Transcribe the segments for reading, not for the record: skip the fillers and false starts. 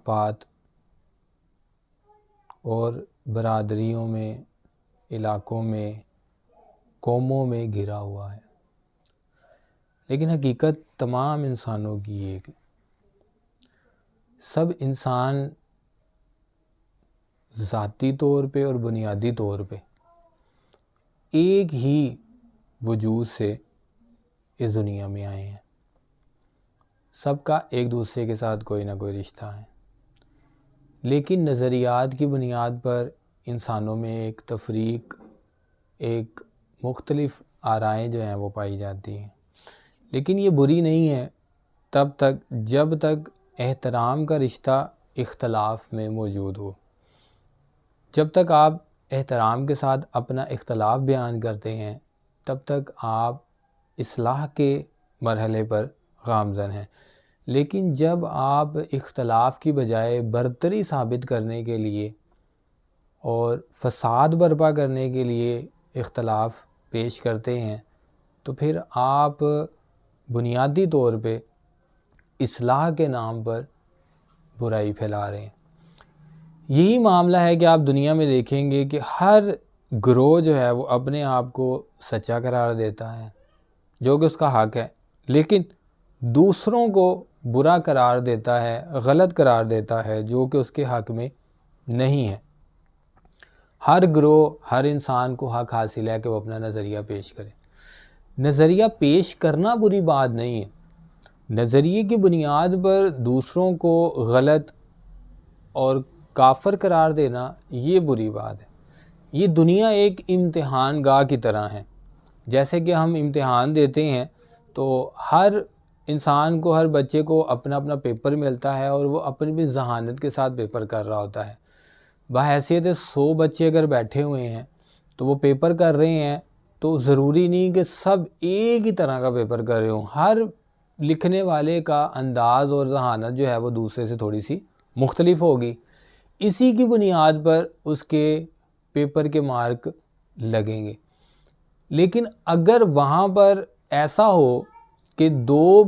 ज़ात पात और बरादरियों में, इलाक़ों में, कौमों में घिरा हुआ है। लेकिन हकीकत तमाम इंसानों की एक, सब इंसान ज़ाती तौर पे और बुनियादी तौर पे एक ही वजूद से इस दुनिया में आए हैं। सबका एक दूसरे के साथ कोई ना कोई रिश्ता है, लेकिन नज़रियात की बुनियाद पर इंसानों में एक तफरीक, एक मुख्तलिफ़ आराएं जो हैं वो पाई जाती हैं। लेकिन ये बुरी नहीं है तब तक जब तक एहतराम का रिश्ता इख्तलाफ में मौजूद हो। जब तक आप एहतराम के साथ अपना इख्तलाफ बयान करते हैं तब तक आप इस्लाह के मरहले पर गामज़न हैं। लेकिन जब आप इख्तलाफ की बजाय बरतरी साबित करने के लिए और फ़साद बर्पा करने के लिए इख्तलाफ पेश करते हैं तो फिर आप बुनियादी तौर पे इस्लाह के नाम पर बुराई फैला रहे हैं। यही मामला है कि आप दुनिया में देखेंगे कि हर गिरोह जो है वो अपने आप को सच्चा करार देता है जो कि उसका हक़ है, लेकिन दूसरों को बुरा करार देता है, गलत करार देता है जो कि उसके हक़ में नहीं है। हर गिरोह, हर इंसान को हक़ हासिल है कि वो अपना नज़रिया पेश करे। नज़रिया पेश करना बुरी बात नहीं है, नज़रिए की बुनियाद पर दूसरों को गलत और काफ़र करार देना ये बुरी बात है। ये दुनिया एक इम्तिहान गाह की तरह है। जैसे कि हम इम्तिहान देते हैं तो हर इंसान को, हर बच्चे को अपना अपना पेपर मिलता है और वो अपनी भी ज़हानत के साथ पेपर कर रहा होता है। बहैसियत 100 बच्चे अगर बैठे हुए हैं तो वो पेपर कर रहे हैं तो ज़रूरी नहीं कि सब एक ही तरह का पेपर कर रहे हों। हर लिखने वाले का अंदाज़ और ज़हानत जो है वो दूसरे से थोड़ी सी मुख्तलिफ होगी। इसी की बुनियाद पर उसके पेपर के मार्क लगेंगे। लेकिन अगर वहाँ पर ऐसा हो कि दो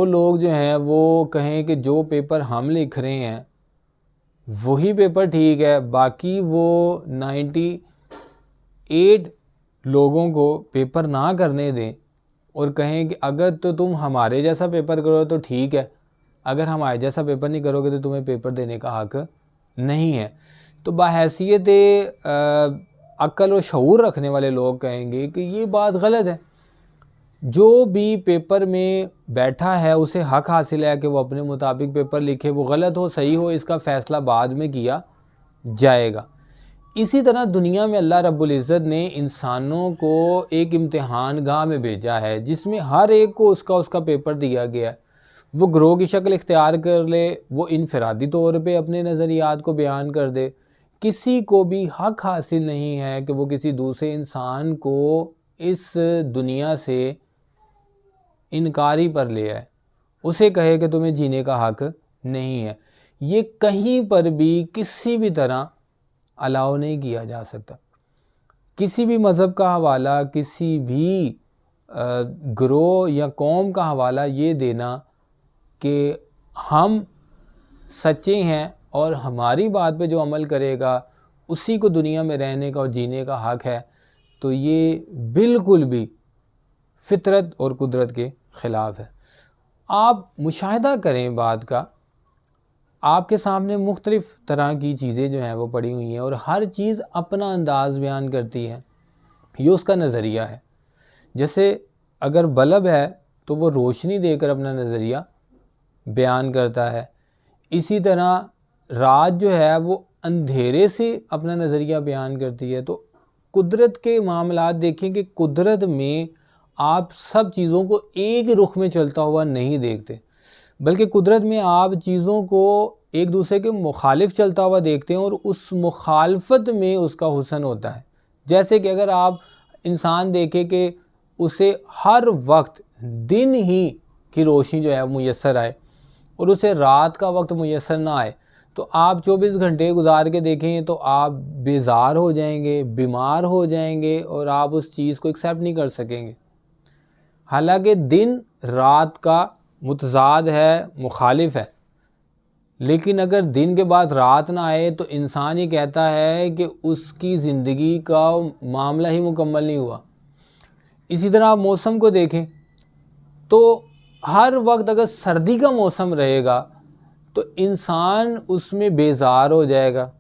लोग जो हैं वो कहें कि जो पेपर हम लिख रहे हैं वही पेपर ठीक है, बाकी वो 98 लोगों को पेपर ना करने दें और कहें कि अगर तो तुम हमारे जैसा पेपर करो तो ठीक है, अगर हमारे जैसा पेपर नहीं करोगे तो तुम्हें पेपर देने का हक़ नहीं है, तो बहैसियत अक्ल और शऊर रखने वाले लोग कहेंगे कि ये बात गलत है। जो भी पेपर में बैठा है उसे हक़ हासिल है कि वो अपने मुताबिक पेपर लिखे, वो गलत हो सही हो इसका फ़ैसला बाद में किया जाएगा। इसी तरह दुनिया में अल्लाह रब्बुल इज़्ज़त ने इंसानों को एक इम्तिहान गाह में भेजा है जिसमें हर एक को उसका पेपर दिया गया है। वो ग्रोह की शक्ल इख्तियार कर ले, वो इनफरादी तौर पे अपने नज़रियात को बयान कर दे। किसी को भी हक़ हासिल नहीं है कि वो किसी दूसरे इंसान को इस दुनिया से इनकारी पर ले आए, उसे कहे कि तुम्हें जीने का हक़ नहीं है। ये कहीं पर भी किसी भी तरह अलाउ नहीं किया जा सकता। किसी भी मज़हब का हवाला, किसी भी ग्रोह या कौम का हवाला ये देना कि हम सच्चे हैं और हमारी बात पे जो अमल करेगा उसी को दुनिया में रहने का और जीने का हक़ है, तो ये बिल्कुल भी फितरत और कुदरत के ख़िलाफ़ है। आप मुशाहिदा करें बात का, आपके सामने मुख्तलिफ़ तरह की चीज़ें जो हैं वो पड़ी हुई हैं और हर चीज़ अपना अंदाज़ बयान करती है, ये उसका नज़रिया है। जैसे अगर बल्ब है तो वो रोशनी देकर अपना नज़रिया बयान करता है, इसी तरह रात जो है वो अंधेरे से अपना नज़रिया बयान करती है। तो कुदरत के मामलात देखें कि कुदरत में आप सब चीज़ों को एक रुख में चलता हुआ नहीं देखते, बल्कि कुदरत में आप चीज़ों को एक दूसरे के मुखालिफ चलता हुआ देखते हैं और उस मुखालफत में उसका हुस्न होता है। जैसे कि अगर आप इंसान देखें कि उसे हर वक्त दिन ही की रोशनी जो है मुयस्सर आए और उसे रात का वक्त मुयस्सर ना आए, तो आप 24 घंटे गुजार के देखें तो आप बेजार हो जाएंगे, बीमार हो जाएंगे और आप उस चीज़ को एक्सेप्ट नहीं कर सकेंगे। हालांकि दिन रात का मुतज़ाद है, मुखालिफ है, लेकिन अगर दिन के बाद रात ना आए तो इंसान ये कहता है कि उसकी ज़िंदगी का मामला ही मुकम्मल नहीं हुआ। इसी तरह आप मौसम को देखें तो हर वक्त अगर सर्दी का मौसम रहेगा तो इंसान उसमें बेजार हो जाएगा,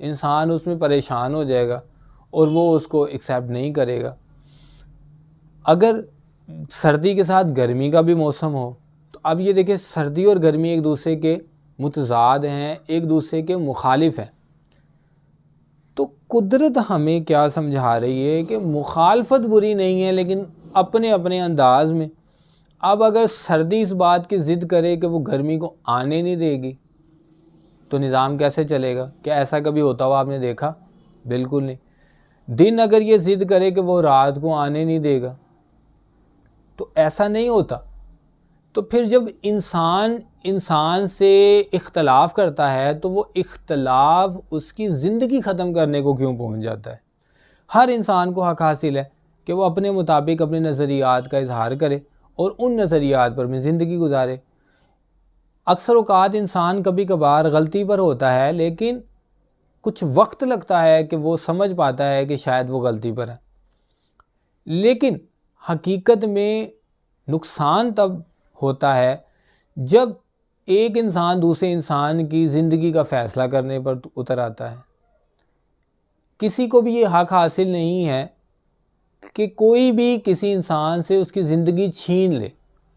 इंसान उसमें परेशान हो जाएगा और वो उसको एक्सेप्ट नहीं करेगा। अगर सर्दी के साथ गर्मी का भी मौसम हो तो अब ये देखिए, सर्दी और गर्मी एक दूसरे के मुतज़ाद हैं, एक दूसरे के मुखालिफ हैं। तो कुदरत हमें क्या समझा रही है कि मुखालफत बुरी नहीं है, लेकिन अपने अपने अंदाज में। अब अगर सर्दी इस बात की ज़िद करे कि वो गर्मी को आने नहीं देगी तो निज़ाम कैसे चलेगा? क्या ऐसा कभी होता हुआ आपने देखा? बिल्कुल नहीं। दिन अगर ये ज़िद करे कि वो रात को आने नहीं देगा तो ऐसा नहीं होता। तो फिर जब इंसान से इख्तलाफ करता है तो वो इख्तलाफ उसकी ज़िंदगी ख़त्म करने को क्यों पहुंच जाता है? हर इंसान को हक़ हासिल है कि वो अपने मुताबिक अपने नज़रियात का इजहार करे और उन नज़रियात पर में ज़िंदगी गुजारे। अक्सर औक़ात इंसान कभी कभार गलती पर होता है, लेकिन कुछ वक्त लगता है कि वो समझ पाता है कि शायद वो गलती पर है। लेकिन हकीकत में नुकसान तब होता है जब एक इंसान दूसरे इंसान की ज़िंदगी का फ़ैसला करने पर उतर आता है। किसी को भी ये हक़ हासिल नहीं है कि कोई भी किसी इंसान से उसकी ज़िंदगी छीन ले,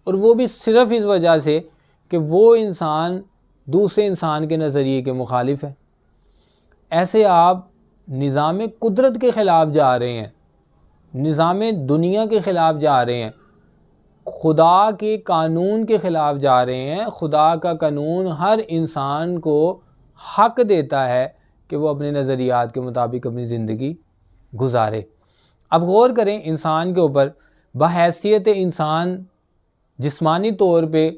और वो भी सिर्फ़ इस वजह से कि वो इंसान दूसरे इंसान के नज़रिए के मुखालिफ है। ऐसे आप निज़ाम कुदरत के ख़िलाफ़ जा रहे हैं, निज़ाम दुनिया के ख़िलाफ़ जा रहे हैं, खुदा के कानून के ख़िलाफ़ जा रहे हैं। खुदा का कानून हर इंसान को हक़ देता है कि वो अपने नज़रियात के मुताबिक अपनी ज़िंदगी गुजारे। अब गौर करें इंसान के ऊपर। बहैसियत इंसान जिस्मानी तौर पे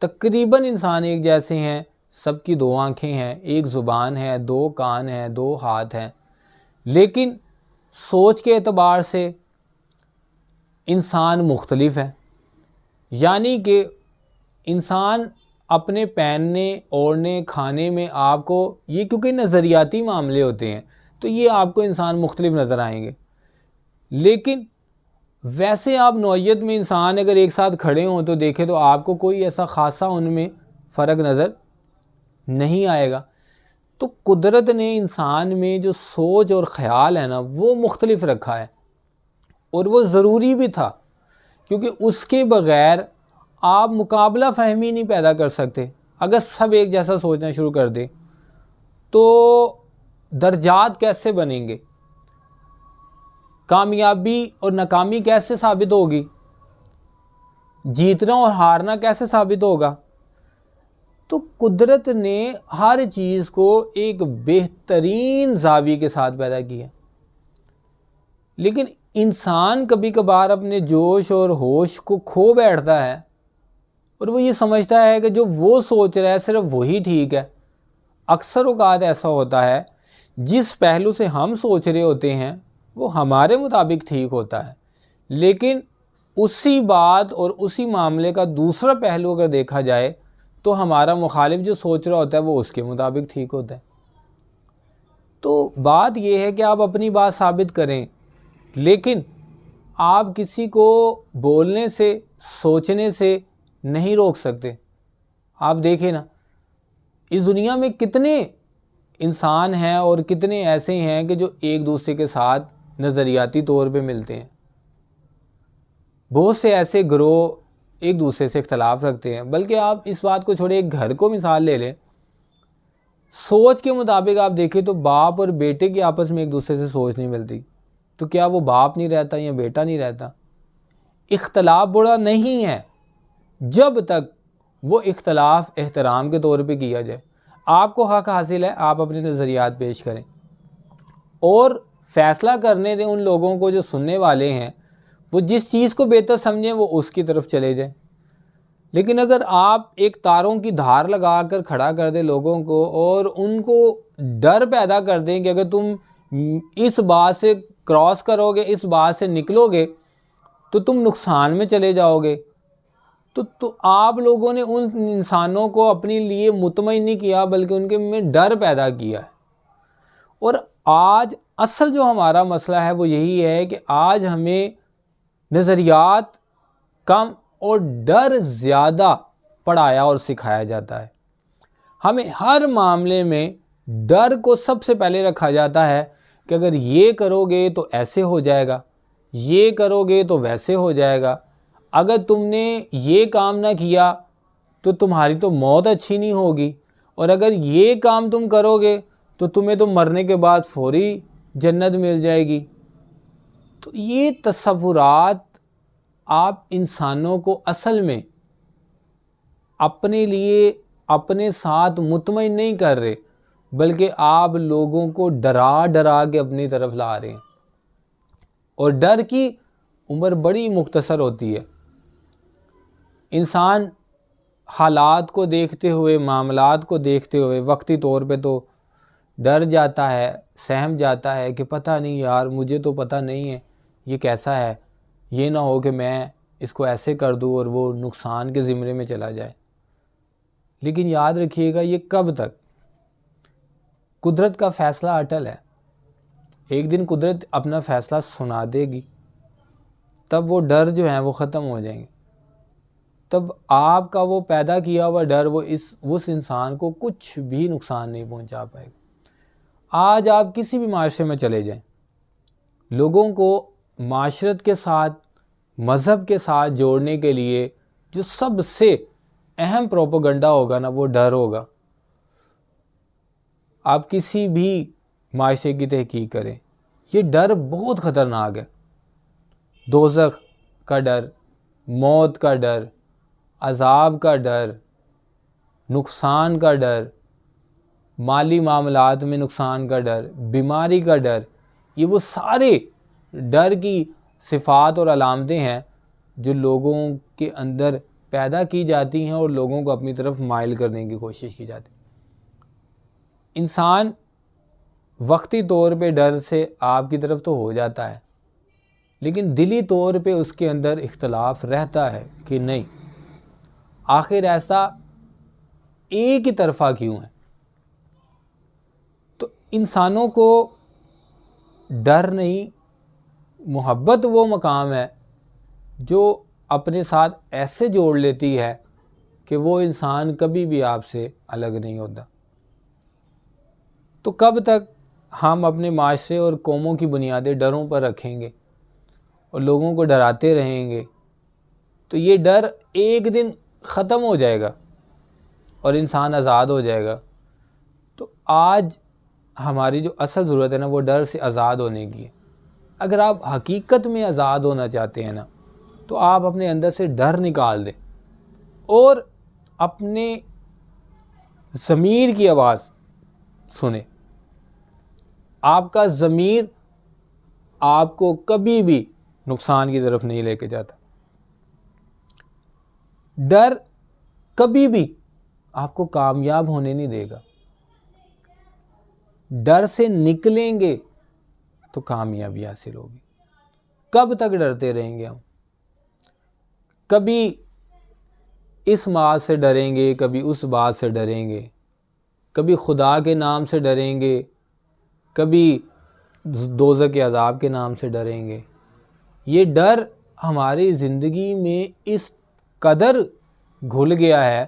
तकरीबन इंसान एक जैसे हैं। सबकी दो आँखें हैं, एक ज़ुबान है, दो कान हैं, दो हाथ हैं, लेकिन सोच के एतबार से इंसान मुख्तलिफ है। यानी कि इंसान अपने पहनने, ओढ़ने, खाने में आपको ये, क्योंकि नज़रियाती मामले होते हैं तो ये आपको इंसान मुख्तलिफ नज़र आएंगे। लेकिन वैसे आप नौइयत में इंसान अगर एक साथ खड़े हों तो देखें तो आपको कोई ऐसा ख़ासा उनमें फ़र्क नज़र नहीं आएगा। तो कुदरत ने इंसान में जो सोच और ख़याल है ना, वो मुख्तलिफ रखा है, और वो ज़रूरी भी था, क्योंकि उसके बग़ैर आप मुकाबला फ़हमी नहीं पैदा कर सकते। अगर सब एक जैसा सोचना शुरू कर दें तो दर्जात कैसे बनेंगे? कामयाबी और नाकामी कैसे साबित होगी? जीतना और हारना कैसे साबित होगा? तो कुदरत ने हर चीज़ को एक बेहतरीन ज़ावी के साथ पैदा किया। लेकिन इंसान कभी कभार अपने जोश और होश को खो बैठता है और वो ये समझता है कि जो वो सोच रहा है सिर्फ वही ठीक है। अक्सर औक़ात ऐसा होता है, जिस पहलू से हम सोच रहे होते हैं वो हमारे मुताबिक ठीक होता है, लेकिन उसी बात और उसी मामले का दूसरा पहलू अगर देखा जाए तो हमारा मुखालिफ जो सोच रहा होता है वो उसके मुताबिक ठीक होता है। तो बात यह है कि आप अपनी बात साबित करें, लेकिन आप किसी को बोलने से, सोचने से नहीं रोक सकते। आप देखें ना, इस दुनिया में कितने इंसान हैं और कितने ऐसे हैं कि जो एक दूसरे के साथ नज़रियाती तौर पे मिलते हैं। बहुत से ऐसे गिरोह एक दूसरे से इख्तलाफ रखते हैं। बल्कि आप इस बात को छोड़े, एक घर को मिसाल ले लें, सोच के मुताबिक आप देखें तो बाप और बेटे की आपस में एक दूसरे से सोच नहीं मिलती, तो क्या वो बाप नहीं रहता या बेटा नहीं रहता? इख्तलाफ बुरा नहीं है जब तक वो इख्तलाफ एहतराम के तौर पे किया जाए। आपको हक़ हासिल है, आप अपने नज़रियात पेश करें और फ़ैसला करने दें उन लोगों को जो सुनने वाले हैं, वो जिस चीज़ को बेहतर समझें वो उसकी तरफ चले जाएं। लेकिन अगर आप एक तारों की धार लगा कर खड़ा कर दें लोगों को और उनको डर पैदा कर दें कि अगर तुम इस बात से क्रॉस करोगे, इस बात से निकलोगे तो तुम नुकसान में चले जाओगे, तो आप लोगों ने उन इंसानों को अपने लिए मुतमईन नहीं किया, बल्कि उनके में डर पैदा किया है। और आज असल जो हमारा मसला है वो यही है कि आज हमें नज़रियात कम और डर ज़्यादा पढ़ाया और सिखाया जाता है। हमें हर मामले में डर को सबसे पहले रखा जाता है कि अगर ये करोगे तो ऐसे हो जाएगा, ये करोगे तो वैसे हो जाएगा, अगर तुमने ये काम ना किया तो तुम्हारी तो मौत अच्छी नहीं होगी, और अगर ये काम तुम करोगे तो तुम्हें तो मरने के बाद फौरी जन्नत मिल जाएगी। तो ये तसव्वुरात आप इंसानों को असल में अपने लिए अपने साथ मुतमईन नहीं कर रहे, बल्कि आप लोगों को डरा डरा के अपनी तरफ ला रहे हैं। और डर की उम्र बड़ी मुख्तसर होती है। इंसान हालात को देखते हुए, मामलात को देखते हुए वक्ती तौर पे तो डर जाता है, सहम जाता है कि पता नहीं यार, मुझे तो पता नहीं है ये कैसा है, ये ना हो कि मैं इसको ऐसे कर दूँ और वो नुकसान के ज़िम्मे में चला जाए। लेकिन याद रखिएगा, ये कब तक? कुदरत का फ़ैसला अटल है। एक दिन कुदरत अपना फ़ैसला सुना देगी, तब वो डर जो है वो ख़त्म हो जाएंगे। तब आपका वो पैदा किया हुआ डर वो उस इंसान को कुछ भी नुकसान नहीं पहुंचा पाएगा। आज आप किसी भी माशरे में चले जाएं, लोगों को माशरत के साथ, मज़हब के साथ जोड़ने के लिए जो सबसे अहम प्रोपेगेंडा होगा ना, वो डर होगा। आप किसी भी माशरे की तहकीक करें, ये डर बहुत ख़तरनाक है। दोज़ख का डर, मौत का डर, अज़ाब का डर, नुकसान का डर, माली मामलात में नुकसान का डर, बीमारी का डर, ये वो सारे डर की सिफ़ात और अलामतें हैं जो लोगों के अंदर पैदा की जाती हैं और लोगों को अपनी तरफ माइल करने की कोशिश की जाती है। इंसान वक्ती तौर पे डर से आपकी तरफ तो हो जाता है, लेकिन दिली तौर पे उसके अंदर इख्तलाफ रहता है कि नहीं, आखिर ऐसा एक ही तरफा क्यों है। तो इंसानों को डर नहीं, मोहब्बत वो मकाम है जो अपने साथ ऐसे जोड़ लेती है कि वो इंसान कभी भी आपसे अलग नहीं होता। तो कब तक हम अपने माशरे और कौमों की बुनियादें डरों पर रखेंगे और लोगों को डराते रहेंगे? तो ये डर एक दिन ख़त्म हो जाएगा और इंसान आज़ाद हो जाएगा। तो आज हमारी जो असल ज़रूरत है ना, वो डर से आज़ाद होने की है। अगर आप हकीकत में आज़ाद होना चाहते हैं ना, तो आप अपने अंदर से डर निकाल दें और अपने ज़मीर की आवाज़ सुने। आपका ज़मीर आपको कभी भी नुकसान की तरफ नहीं लेके जाता। डर कभी भी आपको कामयाब होने नहीं देगा। डर से निकलेंगे तो कामयाबी हासिल होगी। कब तक डरते रहेंगे हम? कभी इस बात से डरेंगे, कभी उस बात से डरेंगे, कभी खुदा के नाम से डरेंगे, कभी दोज़ख के अज़ाब के नाम से डरेंगे। ये डर हमारी ज़िंदगी में इस कदर घुल गया है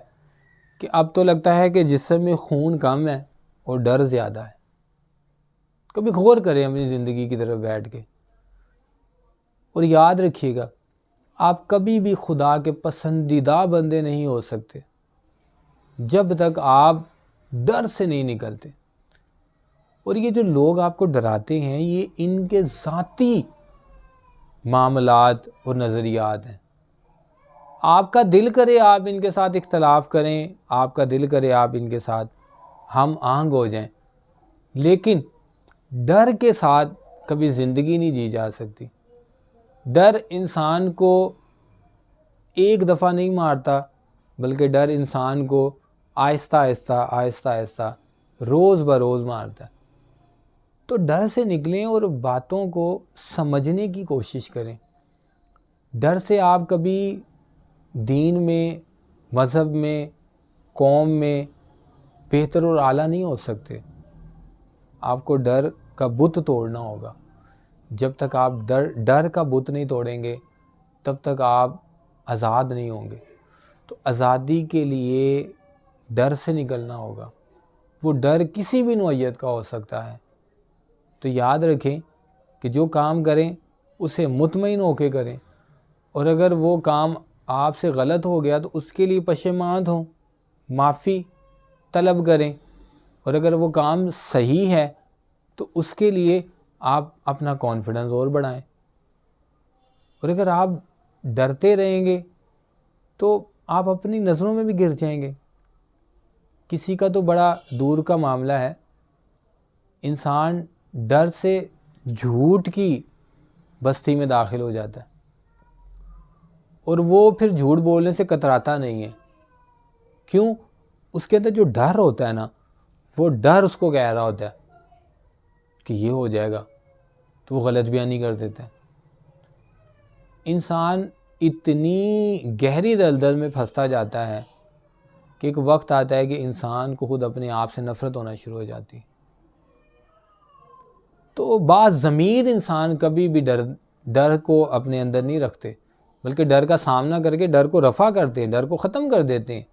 कि अब तो लगता है कि जिस्म में खून कम है और डर ज़्यादा है। कभी गौर करें अपनी ज़िंदगी की तरफ बैठ के, और याद रखिएगा, आप कभी भी खुदा के पसंदीदा बंदे नहीं हो सकते जब तक आप डर से नहीं निकलते। और ये जो लोग आपको डराते हैं, ये इनके ज़ाती मामलात और नज़रियात हैं। आपका दिल करे आप इनके साथ इख्तलाफ करें, आपका दिल करे आप इनके साथ हम आहंग हो जाएं, लेकिन डर के साथ कभी ज़िंदगी नहीं जी जा सकती। डर इंसान को एक दफ़ा नहीं मारता, बल्कि डर इंसान को आहिस्ता आहिस्ता रोज़ बरोज़ मारता है। तो डर से निकलें और बातों को समझने की कोशिश करें। डर से आप कभी दीन में, मज़हब में, कौम में बेहतर और आला नहीं हो सकते। आपको डर का बुत तोड़ना होगा। जब तक आप डर का बुत नहीं तोड़ेंगे तब तक आप आज़ाद नहीं होंगे। तो आज़ादी के लिए डर से निकलना होगा। वो डर किसी भी नौइयत का हो सकता है। तो याद रखें कि जो काम करें उसे मुतमईन होकर करें, और अगर वो काम आपसे गलत हो गया तो उसके लिए पशेमान हों, माफ़ी तलब करें, और अगर वो काम सही है तो उसके लिए आप अपना कॉन्फिडेंस और बढ़ाएं। और अगर आप डरते रहेंगे तो आप अपनी नज़रों में भी गिर जाएंगे। किसी का तो बड़ा दूर का मामला है, इंसान डर से झूठ की बस्ती में दाखिल हो जाता है और वो फिर झूठ बोलने से कतराता नहीं है। क्यों? उसके अंदर जो डर होता है ना, वो डर उसको कह रहा होता है कि ये हो जाएगा, तो वो गलत बयानी कर देता है। इंसान इतनी गहरी दलदल में फंसता जाता है कि एक वक्त आता है कि इंसान को खुद अपने आप से नफ़रत होना शुरू हो जाती है। तो बाज़मीर इंसान कभी भी डर को अपने अंदर नहीं रखते, बल्कि डर का सामना करके डर को रफ़ा करते हैं, डर को ख़त्म कर देते हैं।